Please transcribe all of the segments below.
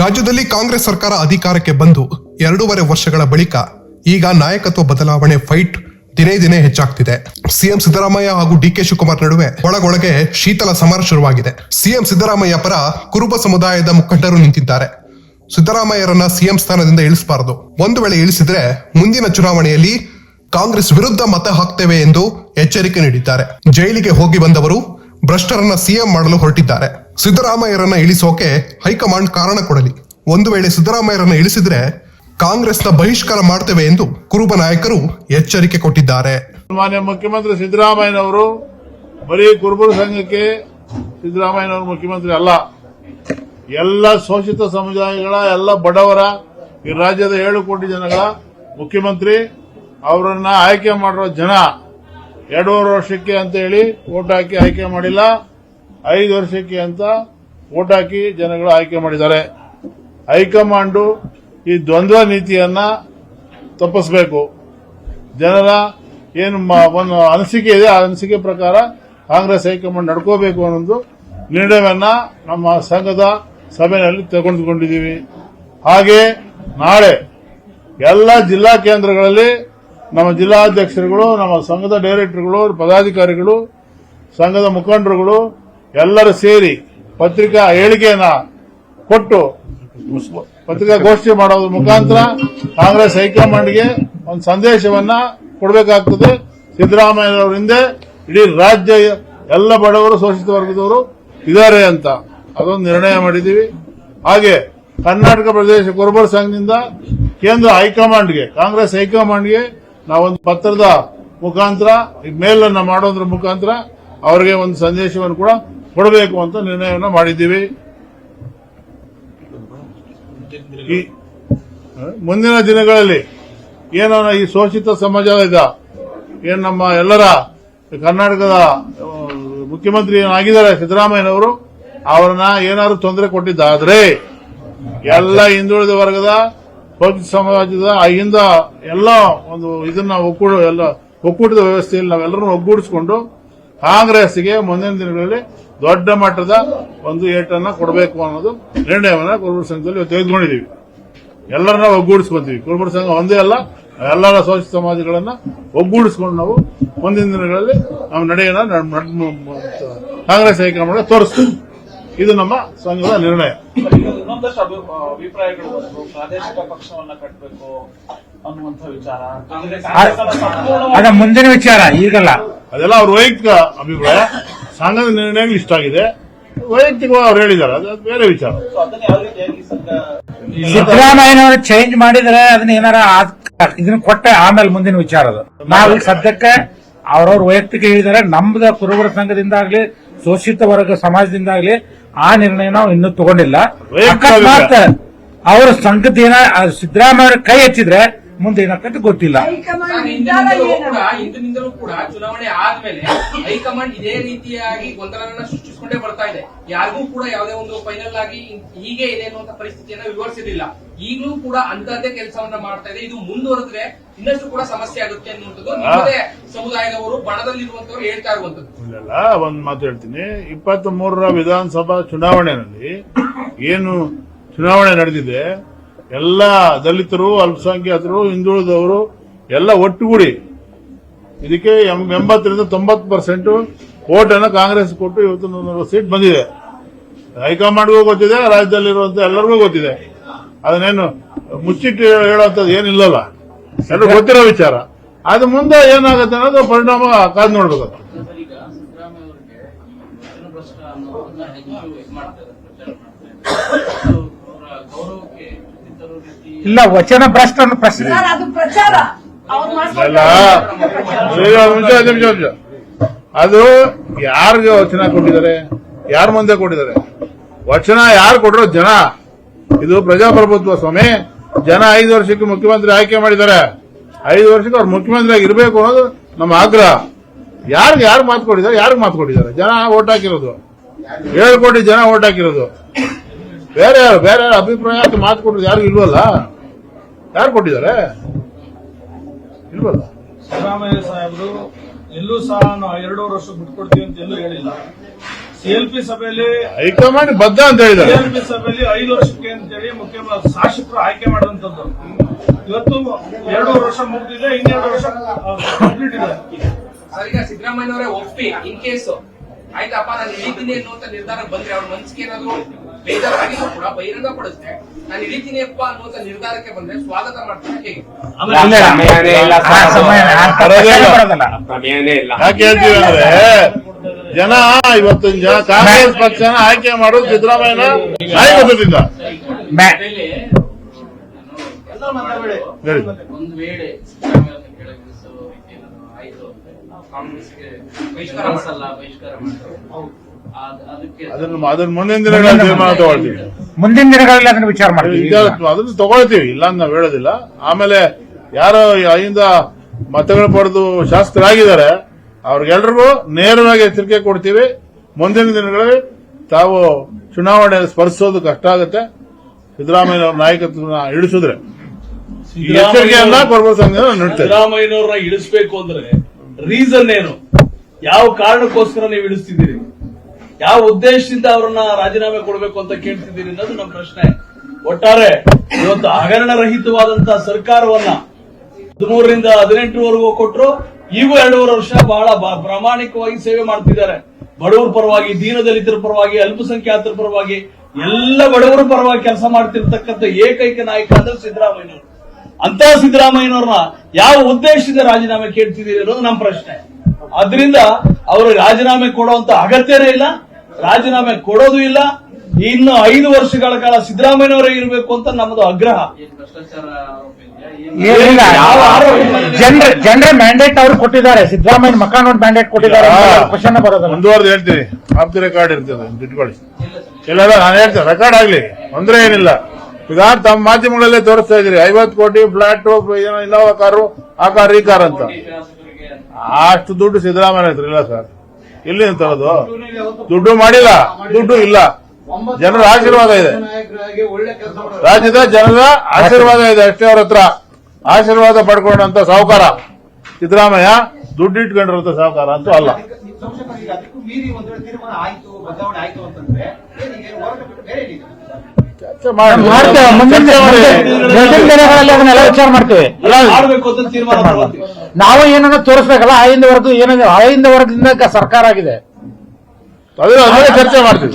ರಾಜ್ಯದಲ್ಲಿ ಕಾಂಗ್ರೆಸ್ ಸರ್ಕಾರ ಅಧಿಕಾರಕ್ಕೆ ಬಂದು 2.5 ವರ್ಷಗಳ ಬಳಿಕ ಈಗ ನಾಯಕತ್ವ ಬದಲಾವಣೆ ಫೈಟ್ ದಿನೇ ದಿನೇ ಹೆಚ್ಚಾಗ್ತಿದೆ. ಸಿಎಂ ಸಿದ್ದರಾಮಯ್ಯ ಹಾಗೂ ಡಿಕೆ ಶಿವಕುಮಾರ್ ನಡುವೆ ಒಳಗೊಳಗೆ ಶೀತಲ ಸಮರ ಶುರುವಾಗಿದೆ. ಸಿಎಂ ಸಿದ್ದರಾಮಯ್ಯ ಪರ ಕುರುಬ ಸಮುದಾಯದ ಮುಖಂಡರು ನಿಂತಿದ್ದಾರೆ. ಸಿದ್ದರಾಮಯ್ಯರನ್ನ ಸಿಎಂ ಸ್ಥಾನದಿಂದ ಇಳಿಸಬಾರದು, ಒಂದು ವೇಳೆ ಇಳಿಸಿದ್ರೆ ಮುಂದಿನ ಚುನಾವಣೆಯಲ್ಲಿ ಕಾಂಗ್ರೆಸ್ ವಿರುದ್ಧ ಮತ ಹಾಕ್ತೇವೆ ಎಂದು ಎಚ್ಚರಿಕೆ ನೀಡಿದ್ದಾರೆ. ಜೈಲಿಗೆ ಹೋಗಿ ಬಂದವರು ಭ್ರಷ್ಟರನ್ನ ಸಿಎಂ ಮಾಡಲು ಹೊರಟಿದ್ದಾರೆ. ಸಿದ್ದರಾಮಯ್ಯರನ್ನ ಇಳಿಸೋಕೆ ಹೈಕಮಾಂಡ್ ಕಾರಣ ಕೊಡಲಿ, ಒಂದು ವೇಳೆ ಸಿದ್ದರಾಮಯ್ಯರನ್ನ ಇಳಿಸಿದ್ರೆ ಕಾಂಗ್ರೆಸ್ನ ಬಹಿಷ್ಕಾರ ಮಾಡ್ತೇವೆ ಎಂದು ಕುರುಬ ನಾಯಕರು ಎಚ್ಚರಿಕೆ ಕೊಟ್ಟಿದ್ದಾರೆ. ಮಾನ್ಯ ಮುಖ್ಯಮಂತ್ರಿ ಸಿದ್ದರಾಮಯ್ಯನವರು ಬರೀ ಕುರುಬರ ಸಂಘಕ್ಕೆ ಸಿದ್ದರಾಮಯ್ಯನವರು ಮುಖ್ಯಮಂತ್ರಿ ಅಲ್ಲ, ಎಲ್ಲ ಶೋಷಿತ ಸಮುದಾಯಗಳ, ಎಲ್ಲ ಬಡವರ, ಈ ರಾಜ್ಯದ 7 ಕೋಟಿ ಜನಗಳ ಮುಖ್ಯಮಂತ್ರಿ. ಅವರನ್ನ ಆಯ್ಕೆ ಮಾಡಿರೋ ಜನ 2.5 ವರ್ಷಕ್ಕೆ ಅಂತ ಹೇಳಿ ವೋಟ್ ಹಾಕಿ ಆಯ್ಕೆ ಮಾಡಿಲ್ಲ, 5 ವರ್ಷಕ್ಕೆ ಅಂತ ವೋಟ್ ಹಾಕಿ ಜನಗಳು ಆಯ್ಕೆ ಮಾಡಿದ್ದಾರೆ. ಹೈಕಮಾಂಡು ಈ ದ್ವಂದ್ವ ನೀತಿಯನ್ನ ತಪ್ಪಿಸಬೇಕು. ಜನರ ಏನು ಒಂದು ಅನಿಸಿಕೆ ಇದೆ, ಆ ಅನಿಸಿಕೆ ಪ್ರಕಾರ ಕಾಂಗ್ರೆಸ್ ಹೈಕಮಾಂಡ್ ನಡ್ಕೋಬೇಕು ಅನ್ನೋದು ನಿರ್ಣಯವನ್ನ ನಮ್ಮ ಸಂಘದ ಸಭೆಯಲ್ಲಿ ತೆಗೆದುಕೊಂಡಿದ್ದೀವಿ. ಹಾಗೆ ನಾಳೆ ಎಲ್ಲ ಜಿಲ್ಲಾ ಕೇಂದ್ರಗಳಲ್ಲಿ ನಮ್ಮ ಜಿಲ್ಲಾಧ್ಯಕ್ಷರುಗಳು, ನಮ್ಮ ಸಂಘದ ಡೈರೆಕ್ಟರ್ಗಳು, ಪದಾಧಿಕಾರಿಗಳು, ಸಂಘದ ಮುಖಂಡರುಗಳು ಎಲ್ಲರೂ ಸೇರಿ ಪತ್ರಿಕಾ ಹೇಳಿಕೆಯನ್ನ ಕೊಟ್ಟು ಪತ್ರಿಕಾಗೋಷ್ಠಿ ಮಾಡೋದ್ರ ಮುಖಾಂತರ ಕಾಂಗ್ರೆಸ್ ಹೈಕಮಾಂಡ್ಗೆ ಒಂದು ಸಂದೇಶವನ್ನ ಕೊಡಬೇಕಾಗ್ತದೆ. ಸಿದ್ದರಾಮಯ್ಯನವರ ಹಿಂದೆ ಇಡೀ ರಾಜ್ಯ ಎಲ್ಲ ಬಡವರು, ಶೋಷಿತ ವರ್ಗದವರು ಇದ್ದಾರೆ ಅಂತ ಅದೊಂದು ನಿರ್ಣಯ ಮಾಡಿದ್ದೀವಿ. ಹಾಗೆ ಕರ್ನಾಟಕ ಪ್ರದೇಶ ಕುರುಬರ ಸಂಘದಿಂದ ಕೇಂದ್ರ ಹೈಕಮಾಂಡ್ಗೆ, ಕಾಂಗ್ರೆಸ್ ಹೈಕಮಾಂಡ್ಗೆ ನಾವೊಂದು ಪತ್ರದ ಮುಖಾಂತರ ಮೇಲನ್ನ ಮಾಡೋದ್ರ ಮುಖಾಂತರ ಅವರಿಗೆ ಒಂದು ಸಂದೇಶವನ್ನು ಕೂಡ ಕೊಡಬೇಕು ಅಂತ ನಿರ್ಣಯವನ್ನು ಮಾಡಿದ್ದೀವಿ. ಮುಂದಿನ ದಿನಗಳಲ್ಲಿ ಏನೋ ಈ ಶೋಷಿತ ಸಮಾಜ ಇದೆ, ಏನು ನಮ್ಮ ಎಲ್ಲರ ಕರ್ನಾಟಕದ ಮುಖ್ಯಮಂತ್ರಿ ಆಗಿದ್ದಾರೆ ಸಿದ್ದರಾಮಯ್ಯನವರು, ಅವರನ್ನ ಏನಾದ್ರು ತೊಂದರೆ ಕೊಟ್ಟಿದ್ದಾದ್ರೆ ಎಲ್ಲ ಹಿಂದುಳಿದ ವರ್ಗದ ಶೋಷಿತ ಸಮಾಜದ ಹಿಂದ ಎಲ್ಲ ಒಂದು ಇದನ್ನ ಒಕ್ಕೂಟದ ವ್ಯವಸ್ಥೆಯಲ್ಲಿ ನಾವೆಲ್ಲರೂ ಒಗ್ಗೂಡಿಸಿಕೊಂಡು ಕಾಂಗ್ರೆಸ್ಗೆ ಮುಂದಿನ ದಿನಗಳಲ್ಲಿ ದೊಡ್ಡ ಮಟ್ಟದ ಒಂದು ಏಟನ್ನ ಕೊಡಬೇಕು ಅನ್ನೋದು ನಿರ್ಣಯವನ್ನ ಕುರುಬರ ಸಂಘದಲ್ಲಿ ತೆಗೆದುಕೊಂಡಿದ್ದೀವಿ. ಎಲ್ಲರನ್ನ ಒಗ್ಗೂಡಿಸ್ಕೊಂತೀವಿ. ಕುರುಬರ ಸಂಘ ಒಂದೇ ಅಲ್ಲ, ಎಲ್ಲರ ಶೋಷಿತ ಸಮಾಜಗಳನ್ನ ಒಗ್ಗೂಡಿಸಿಕೊಂಡು ನಾವು ಮುಂದಿನ ದಿನಗಳಲ್ಲಿ ನಾವು ನಡೆಯನ್ನ ಕಾಂಗ್ರೆಸ್ ಹೈಕಮಾಂಡ್ ತೋರಿಸ್ತೀವಿ. ಇದು ನಮ್ಮ ಸಂಘದ ನಿರ್ಣಯ. ಇನ್ನೊಂದಷ್ಟು ಅಭಿಪ್ರಾಯಗಳು ಪ್ರಾದೇಶಿಕ ಪಕ್ಷವನ್ನ ಕಟ್ಟಬೇಕು ಅನ್ನುವಂಥ ವಿಚಾರ, ಅದ ಮುಂದಿನ ವಿಚಾರ, ಈಗಲ್ಲ. ಅದೆಲ್ಲ ಅವ್ರ ವೈಯಕ್ತಿಕ ಅಭಿಪ್ರಾಯ. ಸಂಘದ ನಿರ್ಣಯಗಳು ಇಷ್ಟ ಆಗಿದೆ, ವೈಯಕ್ತಿಕವಾಗಿ ಅವ್ರು ಹೇಳಿದ್ದಾರೆ, ಅದು ಬೇರೆ ವಿಚಾರ. ಸಿದ್ದರಾಮಯ್ಯನವರು ಚೇಂಜ್ ಮಾಡಿದ್ರೆ ಅದನ್ನ ಏನಾರ ಇದನ್ನ ಕೊಟ್ಟ ಆಮೇಲೆ ಮುಂದಿನ ವಿಚಾರ ಅದು. ನಾವು ಸದ್ಯಕ್ಕೆ ಅವ್ರವ್ರ ವೈಯಕ್ತಿಕ ಹೇಳಿದ್ದಾರೆ. ನಮ್ದ ಕುರುಬರ ಸಂಘದಿಂದಾಗ್ಲಿ, ಶೋಷಿತ ವರ್ಗ ಸಮಾಜದಿಂದಾಗ್ಲಿ ಆ ನಿರ್ಣಯ ನಾವು ಇನ್ನೂ ತಗೊಂಡಿಲ್ಲ. ಅಕಸ್ಮಾತ್ ಅವ್ರ ಸಂಘದ ಏನ ಸಿದ್ದರಾಮಯ್ಯ ಕೈ ಎತ್ತಿದ್ರೆ ಮುಂದೆ ಏನಾಗ್ತದೆ ಗೊತ್ತಿಲ್ಲ. ಹಿಂದಿನಿಂದಲೂ ಕೂಡ ಚುನಾವಣೆ ಆದ್ಮೇಲೆ ಹೈಕಮಾಂಡ್ ಇದೇ ರೀತಿಯಾಗಿ ಗೊಂದಲಗಳನ್ನ ಸೃಷ್ಟಿಸಿಕೊಂಡೇ ಬರ್ತಾ ಇದೆ. ಯಾರಿಗೂ ಕೂಡ ಯಾವುದೇ ಒಂದು ಫೈನಲ್ ಆಗಿ ಹೀಗೆ ಇದೆ ಅನ್ನುವಂತ ಪರಿಸ್ಥಿತಿಯನ್ನ ವಿವರಿಸಿರಲಿಲ್ಲ. ಈಗಲೂ ಕೂಡ ಅಂತದ್ದೇ ಕೆಲಸವನ್ನ ಮಾಡ್ತಾ ಇದೆ. ಇದು ಮುಂದುವರೆದ್ರೆ ಇನ್ನಷ್ಟು ಕೂಡ ಸಮಸ್ಯೆ ಆಗುತ್ತೆ ಅನ್ನುವಂಥದ್ದು ನಿಮ್ಮದೇ ಸಮುದಾಯದವರು, ಬಣದಲ್ಲಿರುವಂತವ್ರು ಹೇಳ್ತಾ ಇರುವಂತದ್ದು. ಇಲ್ಲ, ಒಂದ್ ಮಾತು ಹೇಳ್ತೀನಿ. 23ರ ವಿಧಾನಸಭಾ ಚುನಾವಣೆಯಲ್ಲಿ ಏನು ಚುನಾವಣೆ ನಡೆದಿದೆ, ಎಲ್ಲ ದಲಿತರು, ಅಲ್ಪಸಂಖ್ಯಾತರು, ಹಿಂದುಳಿದವರು ಎಲ್ಲ ಒಟ್ಟುಗೂಡಿ ಇದಕ್ಕೆ 80ರಿಂದ 90% ವೋಟ್ ಅನ್ನು ಕಾಂಗ್ರೆಸ್ ಕೊಟ್ಟು ಇವತ್ತು 100 ಸೀಟ್ ಬಂದಿದೆ. ಹೈಕಮಾಂಡ್ಗೂ ಗೊತ್ತಿದೆ, ರಾಜ್ಯದಲ್ಲಿರುವಂತ ಎಲ್ಲರಿಗೂ ಗೊತ್ತಿದೆ. ಅದನ್ನೇನು ಮುಚ್ಚಿಟ್ಟು ಹೇಳುವಂಥದ್ದು ಏನಿಲ್ಲಲ್ಲ, ಎಲ್ಲರೂ ಗೊತ್ತಿರೋ ವಿಚಾರ. ಅದು ಮುಂದೆ ಏನಾಗುತ್ತೆ ಅನ್ನೋದು ಪರಿಣಾಮ ಕಾದು ನೋಡ್ಬೇಕು. ಇಲ್ಲ, ವಚನ ಭ್ರಷ್ಟ ಪ್ರಶ್ನೆ ಅದು ಯಾರಿಗೆ ವಚನ ಕೊಟ್ಟಿದ್ದಾರೆ, ಯಾರ ಮುಂದೆ ಕೊಟ್ಟಿದ್ದಾರೆ? ವಚನ ಯಾರು ಕೊಟ್ಟರು? ಜನ. ಇದು ಪ್ರಜಾಪ್ರಭುತ್ವ ಸ್ವಾಮಿ. ಜನ 5 ವರ್ಷಕ್ಕೆ ಮುಖ್ಯಮಂತ್ರಿ ಆಯ್ಕೆ ಮಾಡಿದ್ದಾರೆ. 5 ವರ್ಷಕ್ಕೆ ಅವ್ರು ಮುಖ್ಯಮಂತ್ರಿ ಆಗಿರ್ಬೇಕು ಅನ್ನೋದು ನಮ್ಮ ಆಗ್ರಹ. ಯಾರು ಮಾತು ಕೊಟ್ಟಿದ್ದಾರೆ? ಯಾರಿಗೆ ಮಾತು ಕೊಟ್ಟಿದ್ದಾರೆ? ಜನ ಓಟ್ ಹಾಕಿರೋದು, 7 ಕೋಟಿ ಜನ ಓಟ್ ಹಾಕಿರೋದು. ಬೇರೆ ಯಾರು ಅಭಿಪ್ರಾಯ ಮಾತು ಕೊಟ್ಟಿರೋದು ಯಾರು ಇಲ್ವಲ್ಲ? ಯಾರು ಕೊಟ್ಟಿದ್ದಾರೆ? ಇಲ್ವಲ್ಲ. ಸಿದ್ದರಾಮಯ್ಯ ಸಾಹೇಬರು ಎಲ್ಲೂ ಸಹ ನಾವು 2.5 ವರ್ಷ ಬಿಟ್ಕೊಡ್ತೀವಿ ಅಂತ ಎಲ್ಲೂ ಹೇಳಿಲ್ಲ. ಸಿಎಲ್ಪಿ ಸಭೆಯಲ್ಲಿ ಹೈಕಮಾಂಡ್ ಬದ್ಧ ಅಂತ ಹೇಳಿದ್ದಾರೆ. ಸಿಎಲ್ಪಿ ಸಭೆಯಲ್ಲಿ 5 ವರ್ಷಕ್ಕೆ ಅಂತೇಳಿ ಮುಖ್ಯಮಂತ್ರಿ ಶಾಸಕರು ಆಯ್ಕೆ ಮಾಡುವಂತದ್ದು. ಇವತ್ತು 2 ವರ್ಷ ಮುಗಿದಿದೆ, 2 ವರ್ಷ ಕಂಪ್ಲೀಟ್ ಇದೆ. ಸರ್, ಈಗ ಸಿದ್ದರಾಮಯ್ಯನವರೇ ಒಪ್ಪಿ ಇನ್ ಕೇಸ್ ಆಯ್ತಪ್ಪ ನಾನು ಇಳಿತೀನಿ ಅನ್ನುವಂತ ನಿರ್ಧಾರ ಬಂದ್ರೆ ಅವ್ರ ಮನಸ್ಸಿಗೆ ಏನಾದ್ರು ಬೇಜಾರಾಗಿದ್ರು ಕೂಡ ಬಹಿರಂಗ ಪಡಿಸ್ತೆ ನಾನು ಇಳಿತೀನಿ ಅಪ್ಪ ಅನ್ನುವಂತ ನಿರ್ಧಾರಕ್ಕೆ ಬಂದ್ರೆ ಸ್ವಾಗತ ಮಾಡ್ತಾರೆ ಹೇಗೆ? ಯಾಕೆ ಹೇಳ್ತೀವಿ ಅಂದ್ರೆ ಜನ ಇವತ್ತು ಕಾಂಗ್ರೆಸ್ ಪಕ್ಷನ ಆಯ್ಕೆ ಮಾಡೋದು ಸಿದ್ದರಾಮಯ್ಯನ ನಾಯಕತ್ವದಿಂದ. ಒಂದು ವೇಳೆ ಸಿದ್ದರಾಮಯ್ಯ ಕೆಳಗಿಳಿಸೋ ಆಯ್ತು ಕಾಂಗ್ರೆಸ್ಗೆ ಬಹಿಷ್ಕಾರ ಮಾಡಲ್ಲ, ಬಹಿಷ್ಕಾರ ಮಾಡ್ತಾರೆ, ಅದಕ್ಕೆ ಅದನ್ನ ಮುಂದಿನ ದಿನಗಳಲ್ಲಿ ತೀರ್ಮಾನ ತಗೊಳ್ತೀವಿ. ಮುಂದಿನ ದಿನಗಳಲ್ಲಿ ಅದನ್ನು ವಿಚಾರ ಮಾಡ್ತೀವಿ. ಅದನ್ನು ತಗೊಳ್ತೀವಿ, ಇಲ್ಲ ಅಂತ ನಾವು ಹೇಳೋದಿಲ್ಲ. ಆಮೇಲೆ ಯಾರು ಅಲ್ಲಿಂದ ಮತಗಳು ಪಡೆದು ಶಾಸಕರಾಗಿದ್ದಾರೆ ಅವ್ರಿಗೆಲ್ರಿಗೂ ನೇರವಾಗಿ ಎಚ್ಚರಿಕೆ ಕೊಡ್ತೀವಿ. ಮುಂದಿನ ದಿನಗಳಲ್ಲಿ ತಾವು ಚುನಾವಣೆ ಸ್ಪರ್ಶಿಸೋದು ಕಷ್ಟ ಆಗುತ್ತೆ. ಸಿದ್ದರಾಮಯ್ಯ ನಾಯಕತ್ವನ ಇಳಿಸಿದ್ರೆ ಎಚ್ಚರಿಕೆಯನ್ನ ಕೊರಬರ ಸಂಘ ನೀಡ್ತೇವೆ. ಸಿದ್ದರಾಮಯ್ಯನವ್ರನ್ನ ಇಳಿಸಬೇಕು ಅಂದ್ರೆ ರೀಸನ್ ಏನು? ಯಾವ ಕಾರಣಕ್ಕೋಸ್ಕರ ನೀವು ಇಳಿಸ್ತಿದ್ದೀರಿ? ಯಾವ ಉದ್ದೇಶದಿಂದ ಅವರನ್ನ ರಾಜೀನಾಮೆ ಕೊಡಬೇಕು ಅಂತ ಕೇಳ್ತಿದ್ದೀರಿ ಅನ್ನೋದು ನಮ್ಮ ಪ್ರಶ್ನೆ. ಒಟ್ಟಾರೆ ಇವತ್ತು ಹಗರಣ ರಹಿತವಾದಂತಹ ಸರ್ಕಾರವನ್ನ 13ರಿಂದ 18ರವರೆಗೂ ಕೊಟ್ಟರು. ಈಗೂ 2.5 ವರ್ಷ ಬಹಳ ಪ್ರಾಮಾಣಿಕವಾಗಿ ಸೇವೆ ಮಾಡ್ತಿದ್ದಾರೆ. ಬಡವರ ಪರವಾಗಿ, ದೀನದಲಿತರ ಪರವಾಗಿ, ಅಲ್ಪಸಂಖ್ಯಾತರ ಪರವಾಗಿ, ಎಲ್ಲ ಬಡವರ ಪರವಾಗಿ ಕೆಲಸ ಮಾಡ್ತಿರ್ತಕ್ಕಂಥ ಏಕೈಕ ನಾಯಕ ಅಂದ್ರೆ ಸಿದ್ದರಾಮಯ್ಯನವರು. ಅಂತ ಸಿದ್ದರಾಮಯ್ಯನವ್ರನ್ನ ಯಾವ ಉದ್ದೇಶದಿಂದ ರಾಜೀನಾಮೆ ಕೇಳ್ತಿದ್ದೀರಿ ಅನ್ನೋದು ನಮ್ಮ ಪ್ರಶ್ನೆ. ಆದ್ರಿಂದ ಅವರು ರಾಜೀನಾಮೆ ಕೊಡುವಂತ ಅಗತ್ಯನೇ ಇಲ್ಲ, ರಾಜೀನಾಮೆ ಕೊಡೋದು ಇಲ್ಲ. ಇನ್ನು 5 ವರ್ಷಗಳ ಕಾಲ ಸಿದ್ದರಾಮಯ್ಯನವರೇ ಇರಬೇಕು ಅಂತ ನಮ್ಮದು ಆಗ್ರಹ. ಜನರ ಮ್ಯಾಂಡೇಟ್ ಅವರು ಕೊಟ್ಟಿದ್ದಾರೆ, ಸಿದ್ದರಾಮಯ್ಯ ಮಕ್ಕ ನೋಡಿ ಮ್ಯಾಂಡೇಟ್ ಕೊಟ್ಟಿದ್ದಾರೆ. ಕ್ವಶನ್ ಬರೋದಲ್ಲ, ಮುಂದುವರೆದು ಹೇಳ್ತೀನಿ. ಆಫ್ ದಿ ರೆಕಾರ್ಡ್ ಇರ್ತದೆ, ಇಟ್ಕೊಳ್ಳಿ. ಇಲ್ಲ ನಾನು ಹೇಳ್ತೇನೆ, ರೆಕಾರ್ಡ್ ಆಗ್ಲಿ, ತೊಂದರೆ ಏನಿಲ್ಲ. ಈಗ ತಮ್ಮ ಮಾಧ್ಯಮಗಳಲ್ಲೇ ತೋರಿಸ್ತಾ ಇದ್ರಿ 50 ಕೋಟಿ ಫ್ಲಾಟ್, ಇನ್ನೋವಾ ಕಾರು, ಆ ಕಾರ್, ಈ ಕಾರ್ ಅಂತ. ಅಷ್ಟು ದುಡ್ಡು ಸಿದ್ದರಾಮಯ್ಯ ಹತ್ರ ಇಲ್ಲ ಸರ್. ಇಲ್ಲಿ ತರೋದು ದುಡ್ಡು ಮಾಡಿಲ್ಲ, ದುಡ್ಡು ಇಲ್ಲ. ಜನರ ಆಶೀರ್ವಾದ ಇದೆ, ರಾಜ್ಯದ ಜನರ ಆಶೀರ್ವಾದ ಇದೆ ಅಷ್ಟೇ. ಅವ್ರ ಹತ್ರ ಆಶೀರ್ವಾದ ಪಡ್ಕೊಂಡಂತ ಸಾಹುಕಾರ ಸಿದ್ದರಾಮಯ್ಯ, ದುಡ್ಡು ಇಟ್ಕೊಂಡಿರುವಂತ ಸಾಹುಕಾರ ಅಂತೂ ಅಲ್ಲ. ವಿಚಾರ ಮಾಡ್ತೀವಿ. ನಾವು ಏನನ್ನ ತೋರಿಸ್ಬೇಕಲ್ಲ, ಅಹಿಂದ ವರ್ಗದಿಂದ ಸರ್ಕಾರ ಆಗಿದೆ, ಚರ್ಚೆ ಮಾಡ್ತೀವಿ,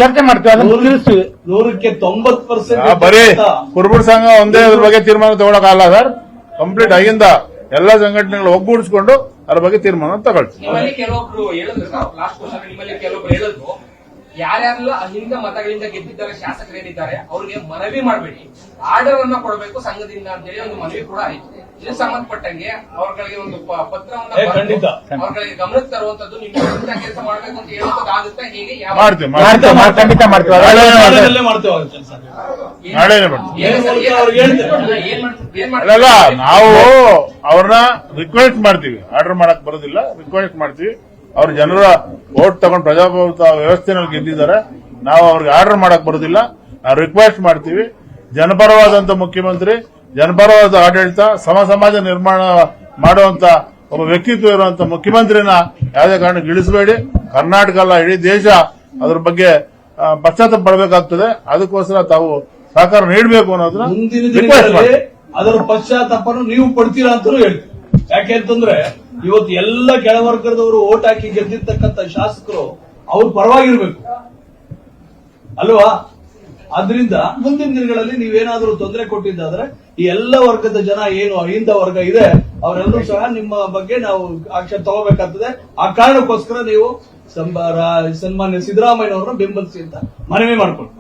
ಅದನ್ನು ತಿಳಿಸ್ತೀವಿ. 100ಕ್ಕೆ 90% ಬರೀ ಕುರುಬರ ಸಂಘ ಒಂದೇ ಅದ್ರ ಬಗ್ಗೆ ತೀರ್ಮಾನ ತಗೊಳಕ್ಕಾಗಲ್ಲ ಸರ್. ಕಂಪ್ಲೀಟ್ ಆಗಿಂದ ಎಲ್ಲಾ ಸಂಘಟನೆಗಳು ಒಗ್ಗೂಡಿಸಿಕೊಂಡು ಅದ್ರ ಬಗ್ಗೆ ತೀರ್ಮಾನ ತಗೊಳ್ತೀವಿ. ನಿಮ್ಮಲ್ಲಿ ಕೆಲವೊಬ್ರು ಹೇಳಿದ್ರು ಸರ್, ಲಾಸ್ಟ್ ಕ್ವಶನ್ ನಿಮ್ಮಲ್ಲಿ ಕೆಲವೊಬ್ರು ಹೇಳಿದ್ರು, ಯಾರ್ಯಾರೆಲ್ಲ ಅಹಿಂದ ಮತಗಳಿಂದ ಗೆದ್ದಿದ್ದಾರೆ ಶಾಸಕರೇನಿದ್ದಾರೆ ಅವ್ರಿಗೆ ಮನವಿ ಮಾಡಬೇಡಿ, ಆರ್ಡರ್ ಅನ್ನ ಕೊಡಬೇಕು ಸಂಘದಿಂದ ಅಂತ ಹೇಳಿ ಒಂದು ಮನವಿ ಕೂಡ ಆಯಿತು. ಇದಕ್ಕೆ ಸಂಬಂಧಪಟ್ಟಂಗೆ ಅವ್ರಗಳಿಗೆ ಒಂದು ಪತ್ರವನ್ನ ಅವ್ರಗಳಿಗೆ ಗಮನಕ್ಕೆ ತರುವಂತದ್ದು, ನಿಮ್ಮ ಕೆಲಸ ಮಾಡಬೇಕು ಅಂತ ಹೇಳುವಂತದ್ದು ಆಗುತ್ತೆ. ಹೇಗೆ ಖಂಡಿತ ಮಾಡ್ತೀವಿ. ಅಲ್ಲ, ನಾವು ಅವ್ರನ್ನ ರಿಕ್ವೆಸ್ಟ್ ಮಾಡ್ತೀವಿ, ಆರ್ಡರ್ ಮಾಡಕ್ ಬರೋದಿಲ್ಲ, ರಿಕ್ವೆಸ್ಟ್ ಮಾಡ್ತೀವಿ. ಅವ್ರ ಜನರ ವೋಟ್ ತಗೊಂಡು ಪ್ರಜಾಪ್ರಭುತ್ವ ವ್ಯವಸ್ಥೆನಲ್ಲಿ ಗೆದ್ದಿದ್ದಾರೆ. ನಾವು ಅವ್ರಿಗೆ ಆರ್ಡರ್ ಮಾಡಕ್ ಬರೋದಿಲ್ಲ, ನಾವು ರಿಕ್ವೆಸ್ಟ್ ಮಾಡ್ತೀವಿ. ಜನಪರವಾದಂತ ಮುಖ್ಯಮಂತ್ರಿ, ಜನಪರವಾದ ಆಡಳಿತ, ಸಮಾಜ ನಿರ್ಮಾಣ ಮಾಡುವಂತ ಒಬ್ಬ ವ್ಯಕ್ತಿತ್ವ ಇರುವಂತ ಮುಖ್ಯಮಂತ್ರಿನ ಯಾವುದೇ ಕಾರಣಕ್ಕೆ ಇಳಿಸಬೇಡಿ. ಕರ್ನಾಟಕ ಅಲ್ಲ, ಇಡೀ ದೇಶ ಅದ್ರ ಬಗ್ಗೆ ಪಶ್ಚಾತ್ತಾಪ ಪಡಬೇಕಾಗ್ತದೆ. ಅದಕ್ಕೋಸ್ಕರ ತಾವು ಸಹಕಾರ ನೀಡಬೇಕು ಅನ್ನೋದನ್ನ ಮುಂದಿನ ದಿನಗಳಲ್ಲಿ ಅದರ ಪಶ್ಚಾತ್ತಾಪನು ನೀವು ಪಡ್ತೀರಾ ಅಂತಲೂ ಹೇಳ್ತೀವಿ. ಯಾಕೆಂತಂದ್ರೆ ಇವತ್ತು ಎಲ್ಲ ಕೆಳವರ್ಗದವರು ಓಟ್ ಹಾಕಿ ಗೆದ್ದಿರ್ತಕ್ಕಂಥ ಶಾಸಕರು ಅವ್ರ ಪರವಾಗಿರ್ಬೇಕು ಅಲ್ವಾ? ಆದ್ರಿಂದ ಮುಂದಿನ ದಿನಗಳಲ್ಲಿ ನೀವೇನಾದ್ರೂ ತೊಂದರೆ ಕೊಟ್ಟಿದ್ದಾದ್ರೆ ಈ ಎಲ್ಲ ವರ್ಗದ ಜನ ಏನು ಅಹಿಂದ ವರ್ಗ ಇದೆ ಅವರೆಲ್ಲರೂ ಸಹ ನಿಮ್ಮ ಬಗ್ಗೆ ನಾವು ಆಕ್ಷನ್ ತಗೋಬೇಕಾಗ್ತದೆ. ಆ ಕಾರಣಕ್ಕೋಸ್ಕರ ನೀವು ಸನ್ಮಾನ್ಯ ಸಿದ್ದರಾಮಯ್ಯನವ್ರನ್ನ ಬೆಂಬಲಿಸಿ ಅಂತ ಮನವಿ ಮಾಡ್ಕೊಂಡು